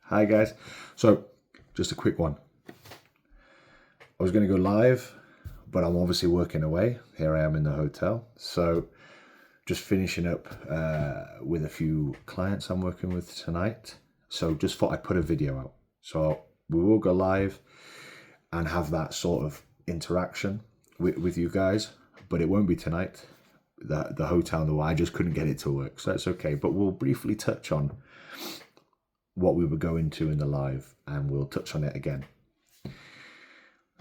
Hi guys. So just a quick one. I was going to go live, but I'm obviously working away. Here I am in the hotel. So just finishing up with a few clients I'm working with tonight. So just thought I'd put a video out. So we will go live and have that sort of interaction with you guys, but it won't be tonight. The hotel, I just couldn't get it to work, so that's okay. But we'll briefly touch on what we were going to in the live, and we'll touch on it again.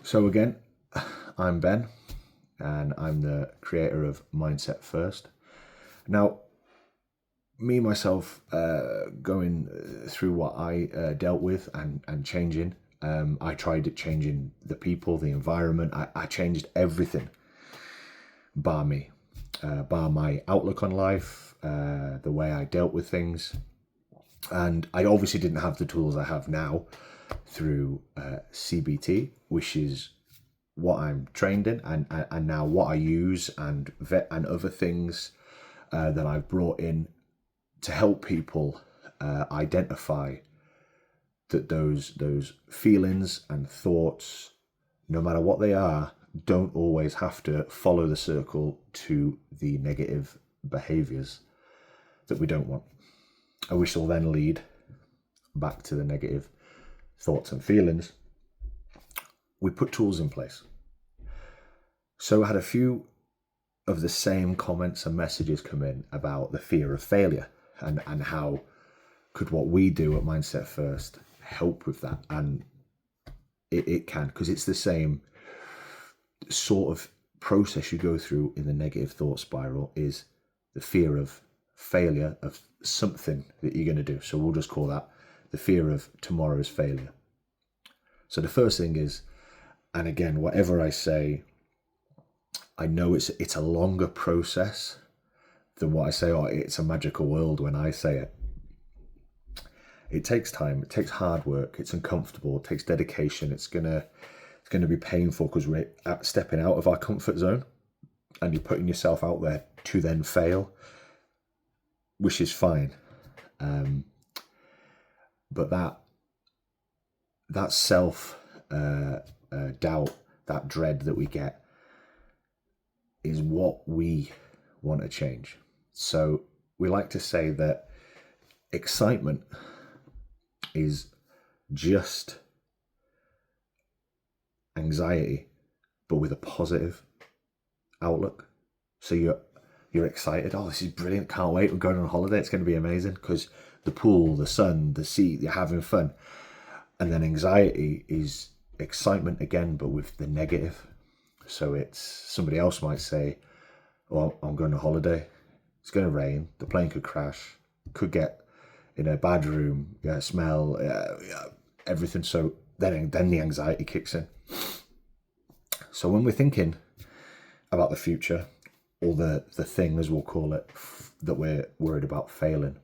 So again, I'm Ben, and I'm the creator of Mindset First. Now, me myself, going through what I dealt with and changing. I tried changing the people, the environment. I changed everything, bar me, bar my outlook on life, the way I dealt with things. And I obviously didn't have the tools I have now through CBT, which is what I'm trained in, and now what I use, and other things that I've brought in to help people identify that those feelings and thoughts, no matter what they are, don't always have to follow the circle to the negative behaviors that we don't want, which will then lead back to the negative thoughts and feelings. We put tools in place. So I had a few of the same comments and messages come in about the fear of failure, and how could what we do at Mindset First help with that. And it can, because it's the same sort of process you go through in the negative thought spiral, is the fear of failure of something that you're going to do. So we'll just call that the fear of tomorrow's failure. So the first thing is, and again, whatever I say, I know it's a longer process than what I say, or it's a magical world when I say it. It takes time, it takes hard work, it's uncomfortable, it takes dedication, it's gonna be painful, because we're stepping out of our comfort zone and you're putting yourself out there to then fail, which is fine. But that self doubt, that dread that we get, is what we want to change. So we like to say that excitement is just anxiety, but with a positive outlook. So you're excited. Oh, this is brilliant. Can't wait. We're going on holiday. It's going to be amazing, because the pool, the sun, the sea, you're having fun. And then anxiety is excitement again, but with the negative. So it's, somebody else might say, well, I'm going on holiday. It's going to rain. The plane could crash. Could get in a bad room. Smell, everything. So then the anxiety kicks in. So when we're thinking about the future, or the thing, as we'll call it, that we're worried about failing,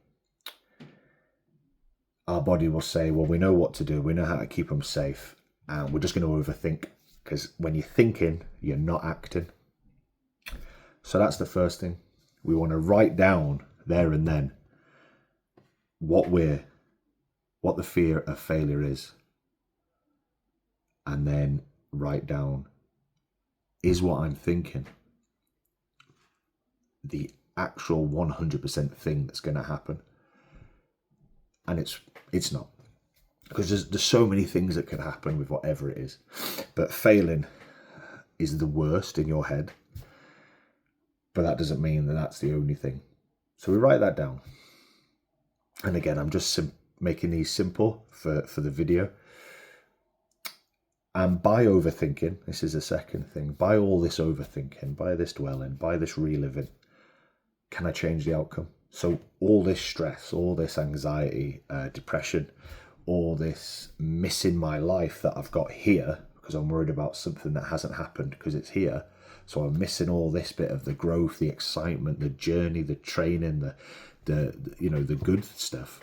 our body will say, well, we know what to do, we know how to keep them safe, and we're just going to overthink, because when you're thinking, you're not acting. So that's the first thing. We want to write down there and then what the fear of failure is, and then write down, is what I'm thinking the actual 100% thing that's going to happen? And it's not, because there's so many things that could happen with whatever it is, but failing is the worst in your head. But that doesn't mean that that's the only thing. So we write that down. And again, I'm just making these simple for the video. And by overthinking, this is the second thing, by all this overthinking, by this dwelling, by this reliving, can I change the outcome? So all this stress, all this anxiety, depression, all this missing my life that I've got here, because I'm worried about something that hasn't happened because it's here. So I'm missing all this bit of the growth, the excitement, the journey, the training, the good stuff.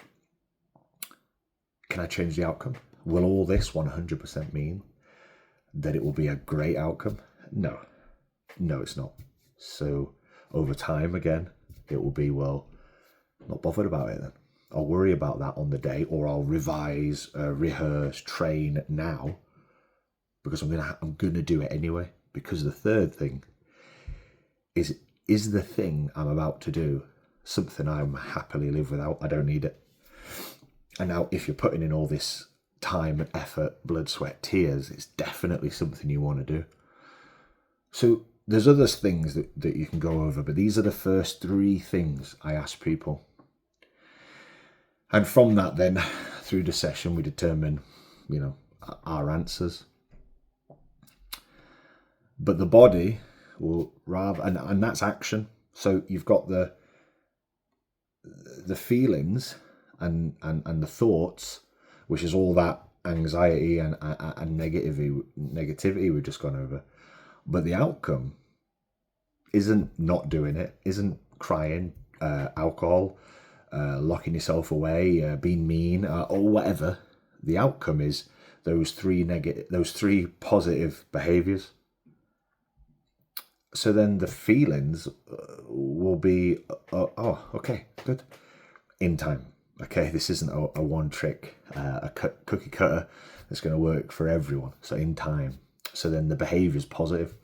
Can I change the outcome? Will all this 100% mean that it will be a great outcome? No, it's not. So over time, again, it will be, well, not bothered about it then. I'll worry about that on the day, or I'll revise, rehearse, train now, because I'm gonna do it anyway. Because the third thing is the thing I'm about to do something I'm happily live without? I don't need it. And now, if you're putting in all this time and effort, blood, sweat, tears, it's definitely something you want to do. So there's other things that you can go over, but these are the first 3 things I ask people. And from that, then, through the session, we determine, our answers. But the body will rather, and that's action. So you've got the feelings and the thoughts, which is all that anxiety and negativity we've just gone over. But the outcome isn't not doing it, isn't crying, alcohol, locking yourself away, being mean, or whatever. The outcome is those 3 positive behaviors. So then the feelings will be, oh, okay, good, in time. Okay, this isn't a one trick, a cookie cutter that's going to work for everyone. So in time. So then the behavior is positive.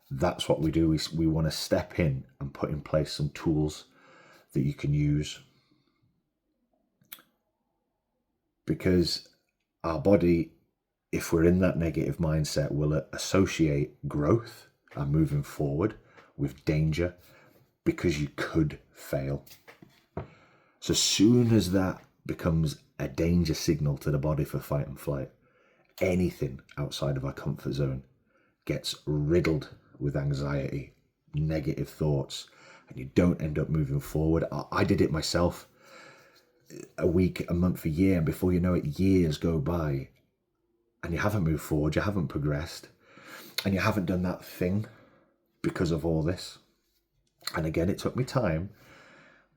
That's what we do. We want to step in and put in place some tools that you can use. Because our body, if we're in that negative mindset, will associate growth and moving forward with danger, because you could fail. So as soon as that becomes a danger signal to the body for fight and flight, anything outside of our comfort zone gets riddled with anxiety, negative thoughts, and you don't end up moving forward. I did it myself. A week, a month, a year, and before you know it, years go by and you haven't moved forward, you haven't progressed, and you haven't done that thing because of all this. And again, it took me time,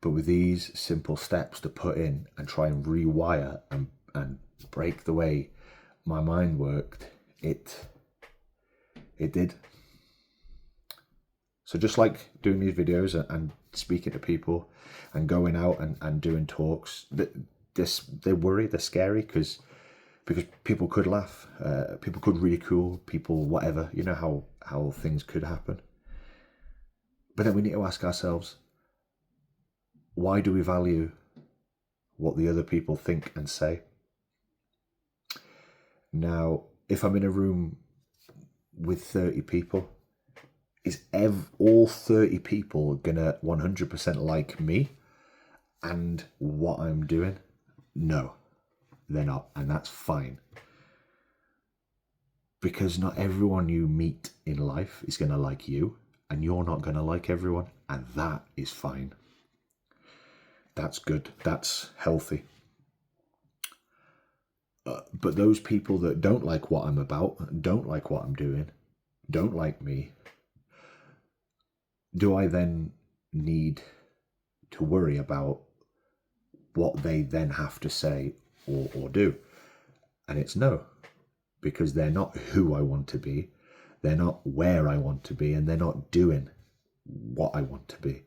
but with these simple steps to put in and try and rewire and break the way my mind worked, it did. So just like doing these videos and speaking to people and going out and doing talks, they worry, they're scary, because people could laugh, people could ridicule, people whatever, how things could happen. But then we need to ask ourselves, why do we value what the other people think and say? Now, if I'm in a room with 30 people, is all 30 people gonna 100% like me and what I'm doing? No, they're not, and that's fine. Because not everyone you meet in life is gonna like you, and you're not gonna like everyone, and that is fine. That's good, that's healthy. But those people that don't like what I'm about, don't like what I'm doing, don't like me, do I then need to worry about what they then have to say or do? And it's no, because they're not who I want to be, they're not where I want to be, and they're not doing what I want to be.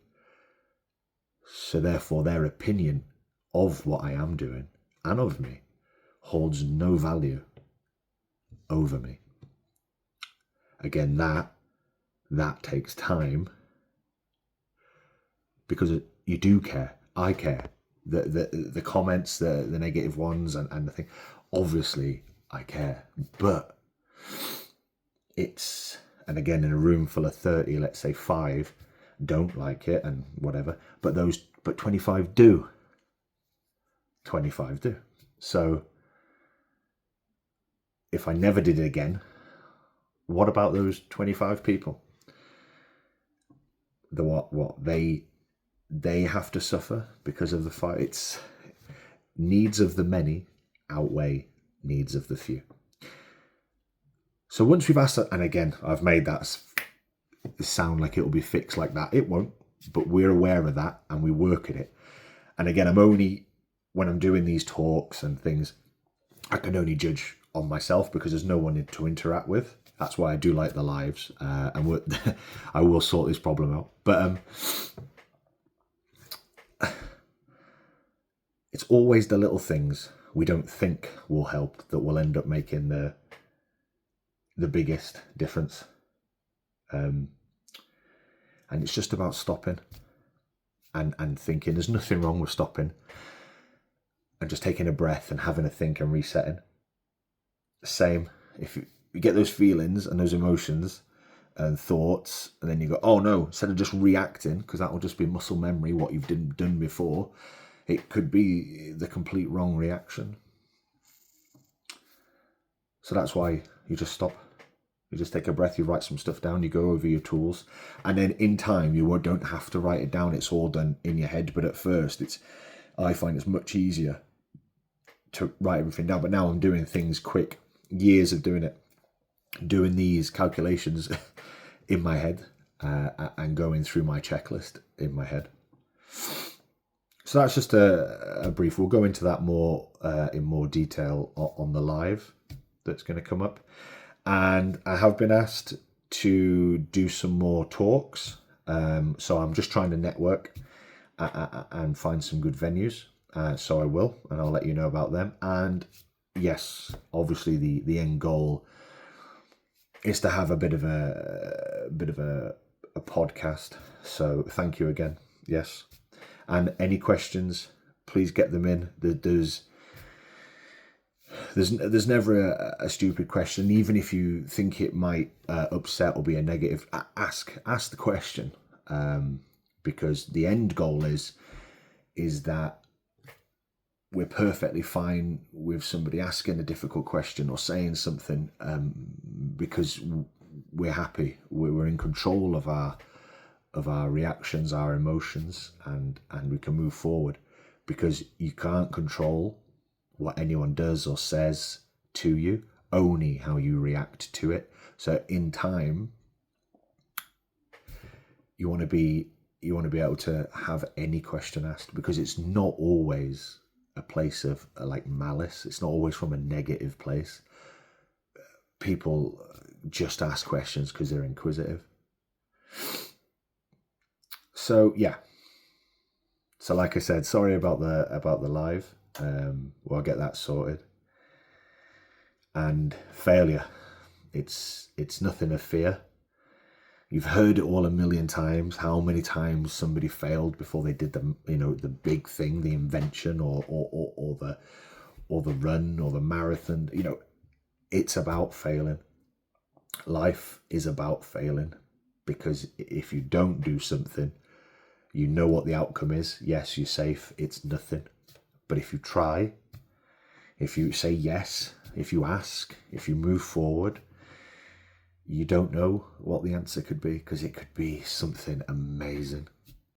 So therefore their opinion of what I am doing and of me holds no value over me. Again, that takes time, because you do care. I care. The comments, the negative ones, and the thing. Obviously, I care. But and again, in a room full of 30, let's say 5 don't like it and whatever. But 25 do. 25 do. So if I never did it again, what about those 25 people? They have to suffer because of the fight. It's needs of the many outweigh needs of the few. So once we've asked that, and again, I've made that sound like it will be fixed like that. It won't, but we're aware of that and we work at it. And again, when I'm doing these talks and things, I can only judge on myself because there's no one to interact with. That's why I do like the lives, and I will sort this problem out. But it's always the little things we don't think will help that will end up making the biggest difference. And it's just about stopping and thinking. There's nothing wrong with stopping and just taking a breath and having a think and resetting. Same, if you get those feelings and those emotions and thoughts, and then you go, oh no, instead of just reacting, because that will just be muscle memory, what you've done before, it could be the complete wrong reaction. So that's why you just stop. You just take a breath, you write some stuff down, you go over your tools, and then in time you don't have to write it down. It's all done in your head. But at first, I find it's much easier to write everything down. But now I'm doing things quick, years of doing it, doing these calculations in my head and going through my checklist in my head. So that's just a brief. We'll go into that more in more detail on the live that's going to come up. And I have been asked to do some more talks. So I'm just trying to network and find some good venues. So I will, and I'll let you know about them. And yes, obviously the end goal is to have a bit of a podcast. So thank you again. Yes. And any questions, please get them in. There's never a stupid question, even if you think it might upset or be a negative. Ask the question, because the end goal is that we're perfectly fine with somebody asking a difficult question or saying something, because we're happy. We're in control of our reactions, our emotions, and we can move forward, because you can't control what anyone does or says to you, only how you react to it. So in time, you want to be able to have any question asked, because it's not always a place of like malice. It's not always from a negative place. People just ask questions because they're inquisitive. So yeah. So like I said, sorry about the live. I'll get that sorted. And failure, it's nothing to fear. You've heard it all a million times. How many times somebody failed before they did the big thing, the invention, or the run or the marathon. It's about failing. Life is about failing, because if you don't do something, you know what the outcome is. Yes, you're safe. It's nothing. But if you try, if you say yes, if you ask, if you move forward, you don't know what the answer could be, because it could be something amazing.